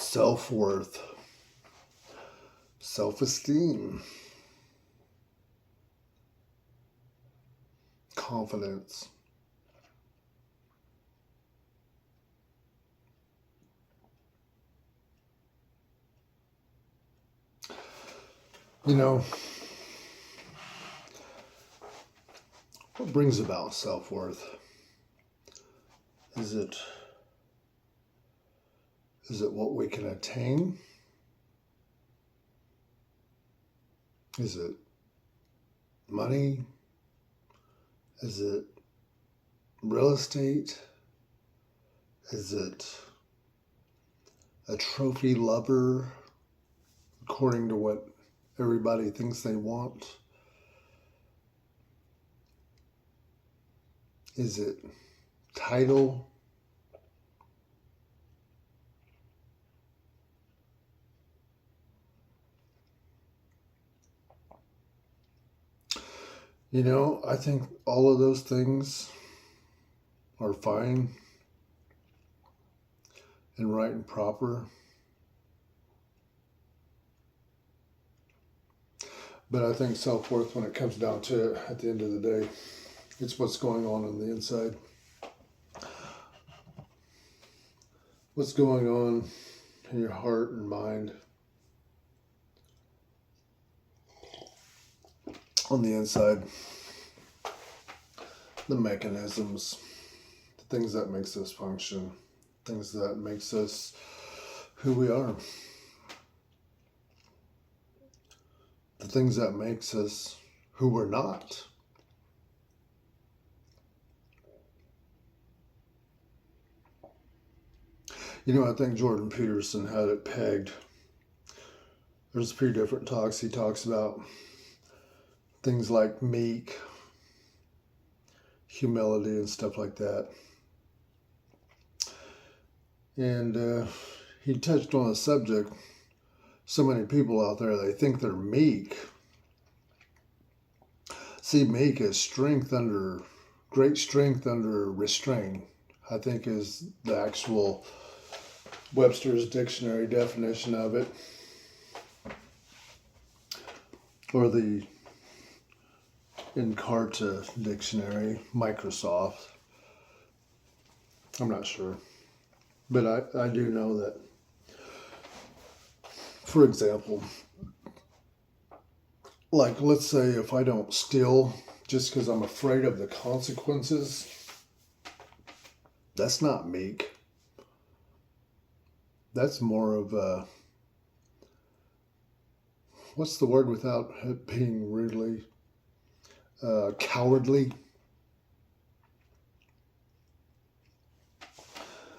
self-worth, self-esteem, confidence. You know, what brings about self-worth? Is it what we can attain? Is it money? Is it real estate? Is it a trophy lover according to what everybody thinks they want? Is it title? You know, I think all of those things are fine and right and proper. But I think self-worth, when it comes down to it, at the end of the day, it's what's going on the inside. What's going on in your heart and mind on the inside. The mechanisms, the things that makes us function, things that makes us who we are. The things that makes us who we're not. You know, I think Jordan Peterson had it pegged. There's a few different talks. He talks about things like meek, humility, and stuff like that. And he touched on a subject. So many people out there, they think they're meek. See, meek is great strength under restraint, I think is the actual Webster's dictionary definition of it. Or the Encarta dictionary, Microsoft. I'm not sure. But I do know that, for example, like let's say if I don't steal just because I'm afraid of the consequences, that's not meek. That's more of a, what's the word without it being rudely? Cowardly.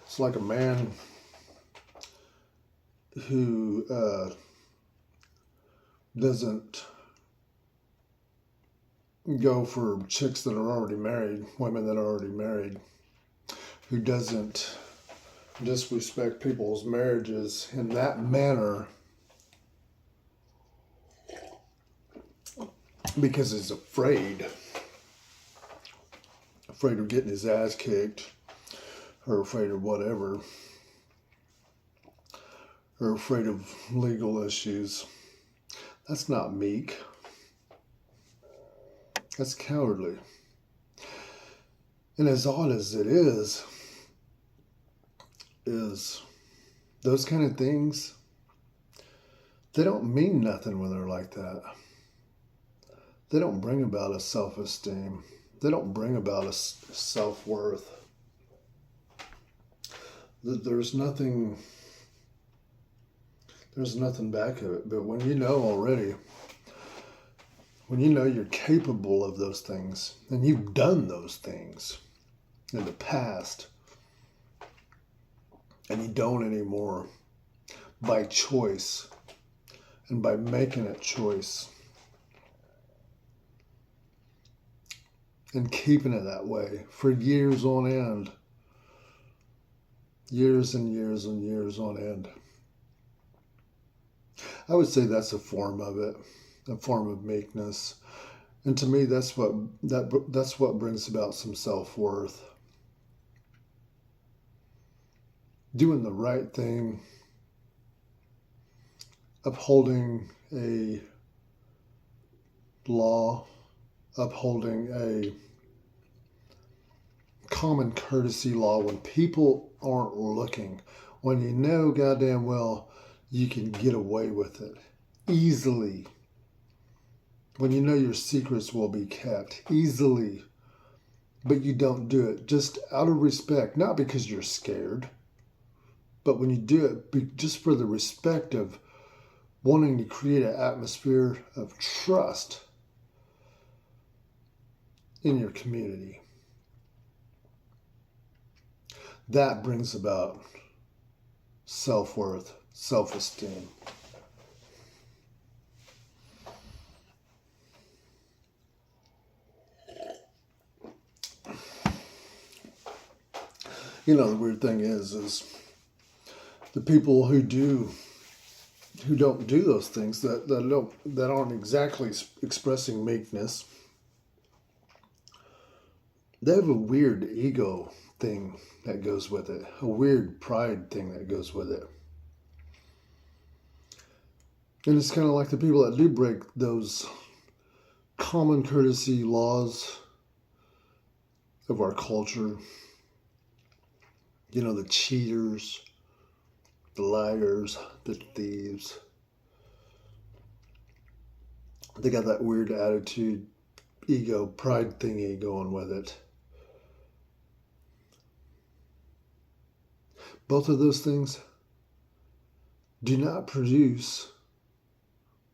It's like a man who doesn't go for chicks that are already married, women that are already married, who doesn't disrespect people's marriages in that manner because he's afraid of getting his ass kicked, or afraid of whatever, or afraid of legal issues. That's not meek. That's cowardly. And as odd as it is those kind of things, they don't mean nothing when they're like that. They don't bring about a self-esteem. They don't bring about a self-worth. There's nothing back of it. But when you know already, when you know you're capable of those things, and you've done those things in the past, and you don't anymore, by choice, and by making a choice, and keeping it that way for years on end, years and years and years on end. I would say that's a form of it, a form of meekness. And to me, that's what brings about some self-worth. Doing the right thing upholding a law, upholding a common courtesy law when people aren't looking, when you know goddamn well you can get away with it easily, when you know your secrets will be kept easily, but you don't do it just out of respect, not because you're scared, but when you do it just for the respect of wanting to create an atmosphere of trust in your community. That brings about self-worth, self-esteem. You know, the weird thing is the people who don't do those things, that aren't exactly expressing meekness, they have a weird ego thing that goes with it, a weird pride thing that goes with it. And it's kind of like the people that do break those common courtesy laws of our culture. You know, the cheaters, the liars, the thieves. They got that weird attitude, ego, pride thingy going with it. Both of those things do not produce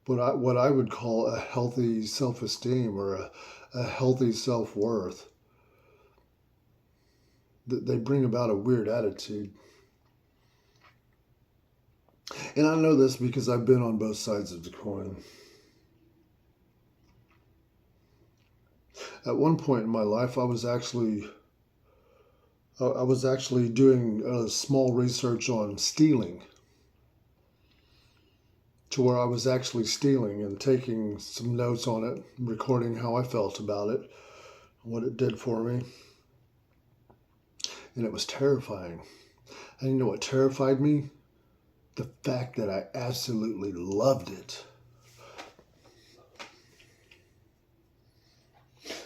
what I would call a healthy self-esteem or a healthy self-worth. They bring about a weird attitude. And I know this because I've been on both sides of the coin. At one point in my life, I was actually doing a small research on stealing, to where I was actually stealing and taking some notes on it, recording how I felt about it, what it did for me. And it was terrifying. And you know what terrified me? The fact that I absolutely loved it.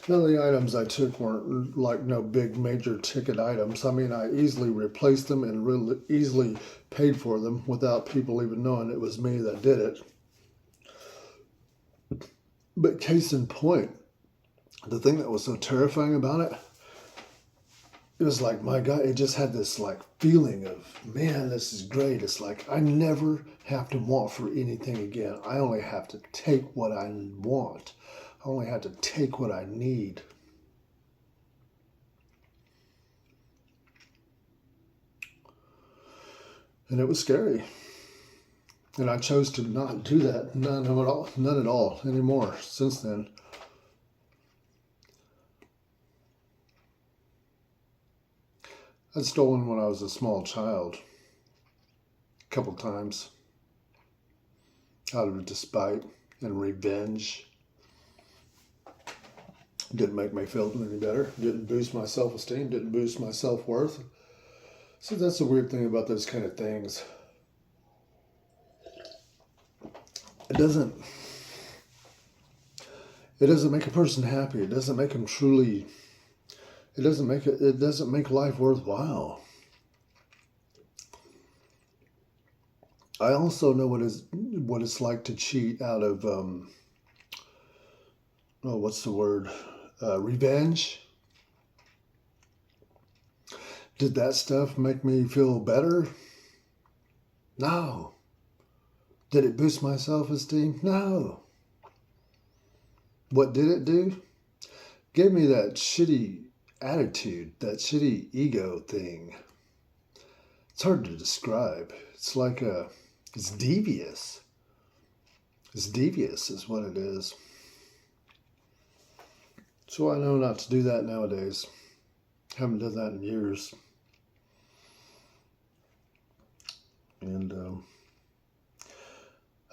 None of the items I took weren't like no big major ticket items. I mean, I easily replaced them and really easily paid for them without people even knowing it was me that did it. But case in point, the thing that was so terrifying about it, it was like, my God, it just had this like feeling of, man, this is great. It's like, I never have to want for anything again. I only have to take what I want. I only have to take what I need. And it was scary. And I chose to not do that, none at all anymore since then. I'd stolen when I was a small child a couple times out of despite and revenge. Didn't make me feel any better. Didn't boost my self-esteem. Didn't boost my self-worth. So that's the weird thing about those kind of things. It doesn't make a person happy. It doesn't make them truly. It doesn't make life worthwhile. I also know what it's like to cheat out of what's the word? Revenge. Did that stuff make me feel better? No. Did it boost my self-esteem? No. What did it do? Gave me that shitty attitude, that shitty ego thing. It's hard to describe. It's like it's devious. It's devious is what it is. So I know not to do that nowadays. Haven't done that in years. And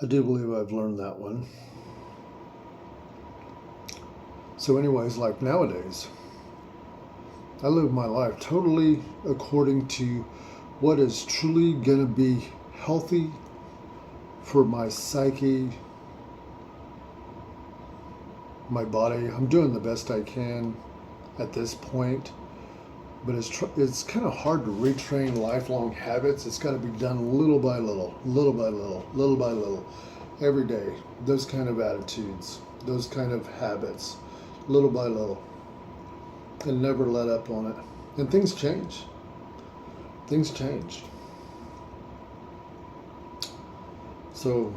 I do believe I've learned that one. So anyways, like nowadays, I live my life totally according to what is truly going to be healthy for my psyche, my body. I'm doing the best I can at this point, but it's kind of hard to retrain lifelong habits. It's got to be done little by little, little by little, little by little, every day. Those kind of attitudes, those kind of habits, little by little, and never let up on it. And things change. Things change. So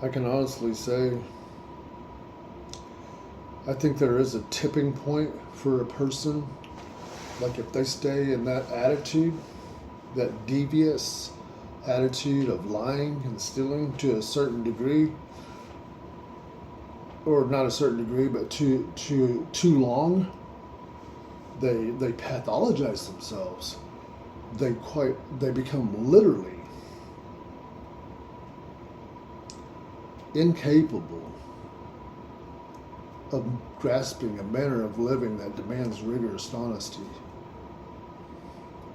I can honestly say, I think there is a tipping point for a person. Like if they stay in that attitude, that devious attitude of lying and stealing to a certain degree, or not a certain degree, but too long, they pathologize themselves. They become literally incapable of grasping a manner of living that demands rigorous honesty.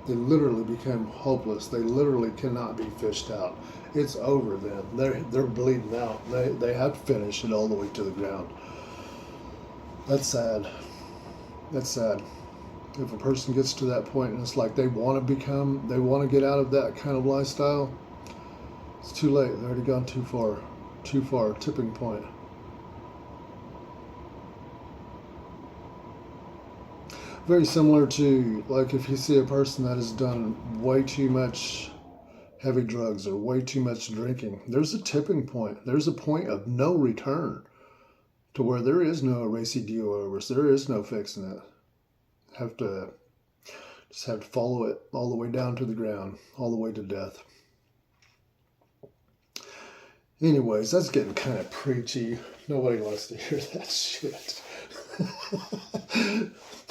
They literally become hopeless. They literally cannot be fished out. It's over then. They're bleeding out. They have to finish it all the way to the ground. That's sad. That's sad. If a person gets to that point and it's like they want to get out of that kind of lifestyle, it's too late. They've already gone too far. Too far. Tipping point. Very similar to, like, if you see a person that has done way too much heavy drugs or way too much drinking, there's a tipping point. There's a point of no return to where there is no erasing do-overs. There is no fixing it. Have to follow it all the way down to the ground, all the way to death. Anyways, that's getting kind of preachy. Nobody wants to hear that shit.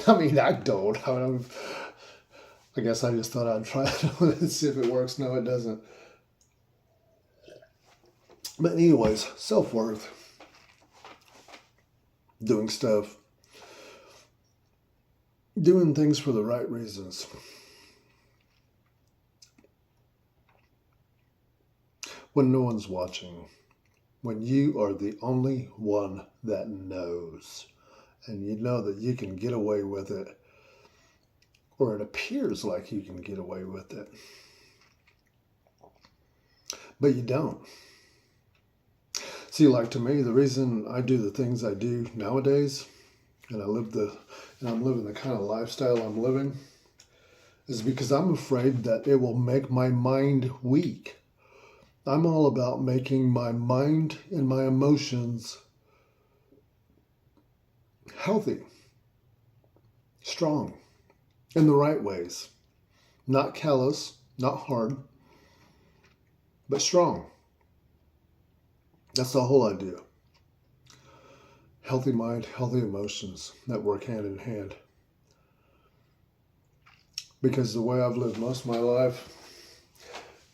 I mean, I don't. I guess I just thought I'd try it and see if it works. No, it doesn't. But anyways, self-worth. Doing stuff. Doing things for the right reasons. When no one's watching. When you are the only one that knows. And you know that you can get away with it, or it appears like you can get away with it, but you don't. See, like to me, the reason I do the things I do nowadays, and I'm living the kind of lifestyle I'm living, is because I'm afraid that it will make my mind weak. I'm all about making my mind and my emotions healthy, strong, in the right ways. Not callous, not hard, but strong. That's the whole idea. Healthy mind, healthy emotions that work hand in hand. Because the way I've lived most of my life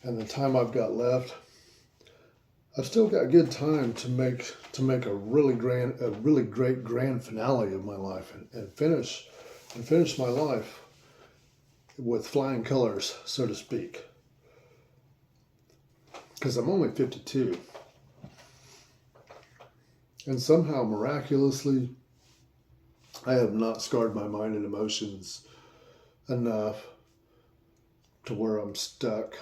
and the time I've got left, I've still got good time to make a really great grand finale of my life and finish my life with flying colors, so to speak. Because I'm only 52. And somehow, miraculously, I have not scarred my mind and emotions enough to where I'm stuck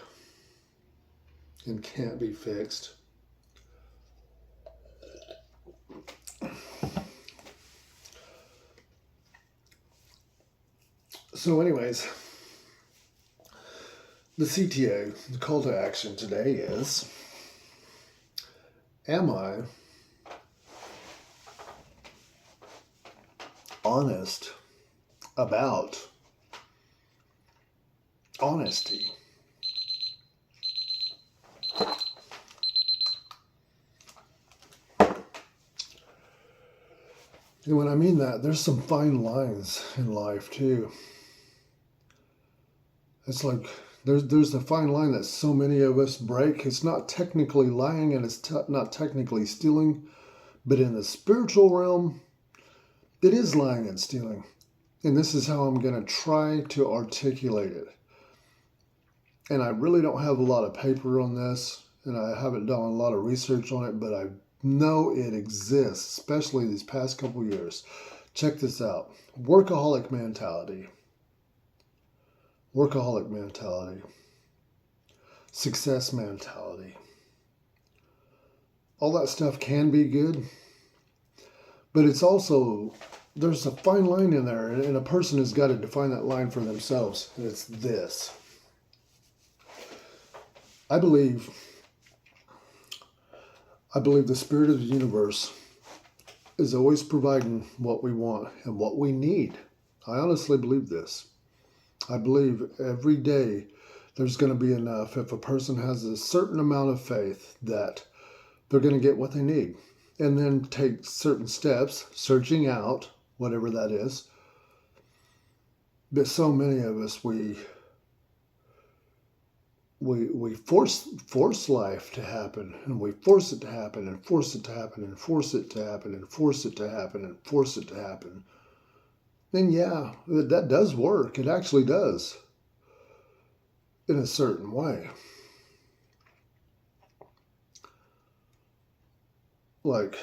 and can't be fixed. So anyways, the CTA, the call to action today is, am I honest about honesty? And when I mean that, there's some fine lines in life too. It's like there's a fine line that so many of us break. It's not technically lying and it's not technically stealing, but in the spiritual realm, it is lying and stealing. And this is how I'm going to try to articulate it. and I really don't have a lot of paper on this, and I haven't done a lot of research on it, but I know it exists, especially these past couple years. Check this out. Workaholic mentality. Workaholic mentality. Success mentality. All that stuff can be good, but it's also, there's a fine line in there, and a person has got to define that line for themselves. And it's this. I believe the spirit of the universe is always providing what we want and what we need. I honestly believe this. I believe every day there's going to be enough if a person has a certain amount of faith that they're going to get what they need, and then take certain steps, searching out whatever that is. But so many of us, we force life to happen, and we force it to happen, and force it to happen, and force it to happen, and force it to happen, and force it to happen. Then yeah, that does work. It actually does, in a certain way. Like,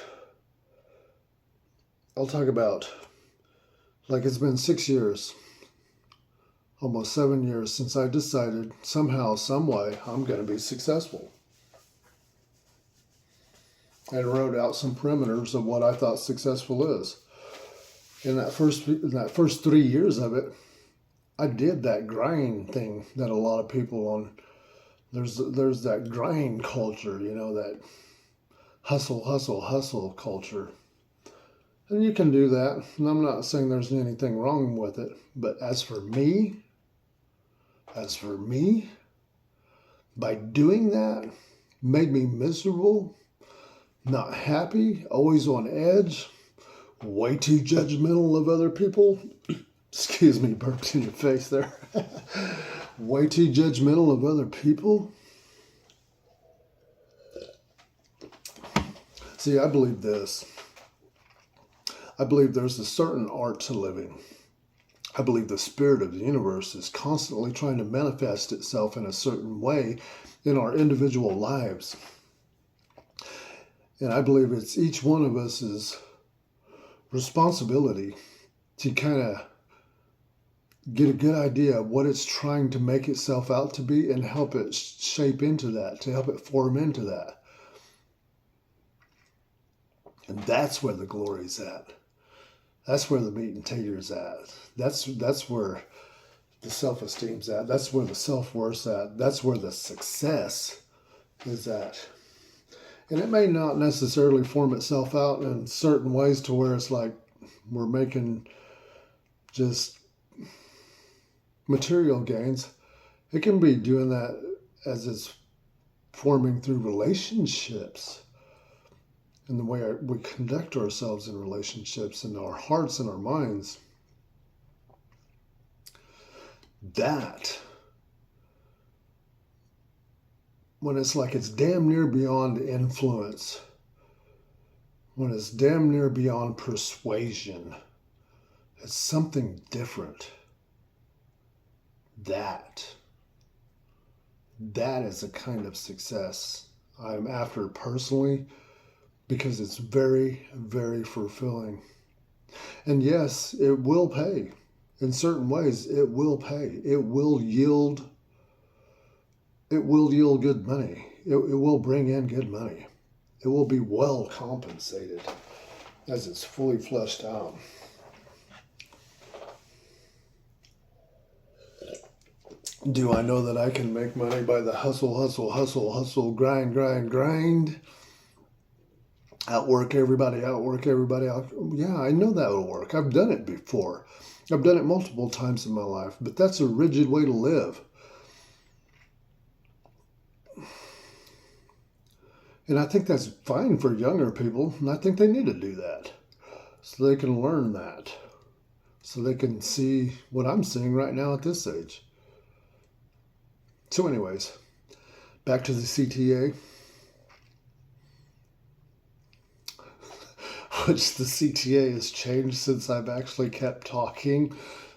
I'll talk about, like, it's been 6 years, almost 7 years since I decided somehow, some way, I'm going to be successful. And wrote out some perimeters of what I thought successful is. In that first 3 years of it, I did that grind thing that a lot of people on, there's that grind culture, that hustle culture. And you can do that. And I'm not saying there's anything wrong with it. But as for me, by doing that, made me miserable, not happy, always on edge, way too judgmental of other people. Excuse me, burped in your face there. Way too judgmental of other people. See, I believe this. I believe there's a certain art to living. I believe the spirit of the universe is constantly trying to manifest itself in a certain way in our individual lives. And I believe it's each one of us' responsibility to kind of get a good idea of what it's trying to make itself out to be, and help it shape into that, to help it form into that. And that's where the glory's at. That's where the meat and tater's at. That's where the self-esteem's at. That's where the self-worth's at. That's where the success is at. And it may not necessarily form itself out in certain ways to where it's like we're making just material gains. It can be doing that as it's forming through relationships, and the way we conduct ourselves in relationships, in our hearts and our minds. That, when it's like it's damn near beyond influence, when it's damn near beyond persuasion, it's something different. That is a kind of success I'm after personally, because it's very, very fulfilling. And yes, it will pay. In certain ways, it will pay. It will yield good money. It will bring in good money. It will be well compensated as it's fully fleshed out. Do I know that I can make money by the hustle, grind? Outwork everybody. Yeah, I know that will work. I've done it before. I've done it multiple times in my life, but that's a rigid way to live. And I think that's fine for younger people, and I think they need to do that so they can learn that, so they can see what I'm seeing right now at this age. So anyways, back to the CTA. Which the CTA has changed since I've actually kept talking.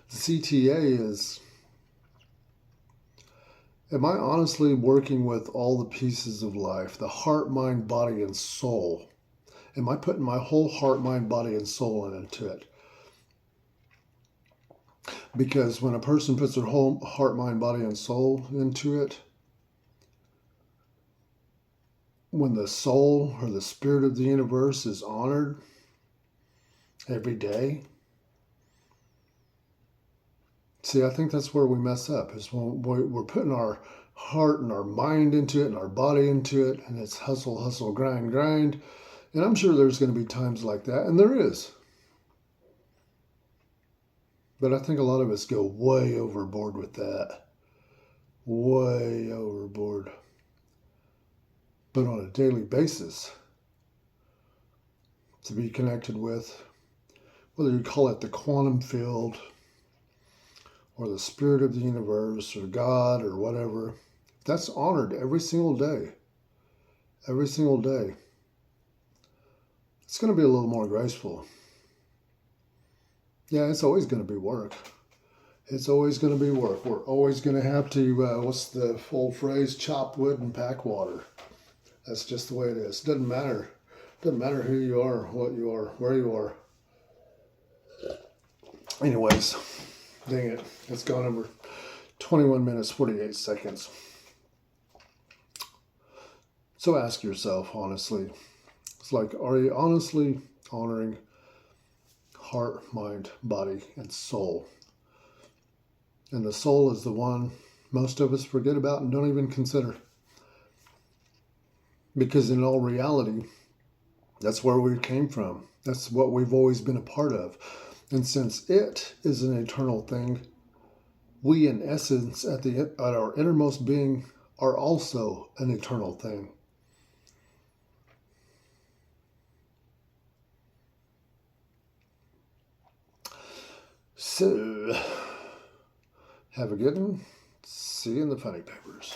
The CTA Am I honestly working with all the pieces of life, the heart, mind, body, and soul? Am I putting my whole heart, mind, body, and soul into it? Because when a person puts their whole heart, mind, body, and soul into it, when the soul or the spirit of the universe is honored every day, see, I think that's where we mess up, is when we're putting our heart and our mind into it and our body into it, and it's hustle, hustle, grind, grind. And I'm sure there's going to be times like that, and there is. But I think a lot of us go way overboard with that. Way overboard. But on a daily basis, to be connected with, whether you call it the quantum field or the spirit of the universe or God or whatever, that's honored every single day. Every single day. It's going to be a little more graceful. Yeah, it's always going to be work. It's always going to be work. We're always going to have to, what's the full phrase? Chop wood and pack water. That's just the way it is. Doesn't matter. Doesn't matter who you are, what you are, where you are. Anyways, dang it. It's gone over 21 minutes, 48 seconds. So ask yourself, honestly. It's like, are you honestly honoring heart, mind, body, and soul? And the soul is the one most of us forget about and don't even consider. Because in all reality, that's where we came from. That's what we've always been a part of. And since it is an eternal thing, we in essence at our innermost being are also an eternal thing. So, have a good one. See you in the funny papers.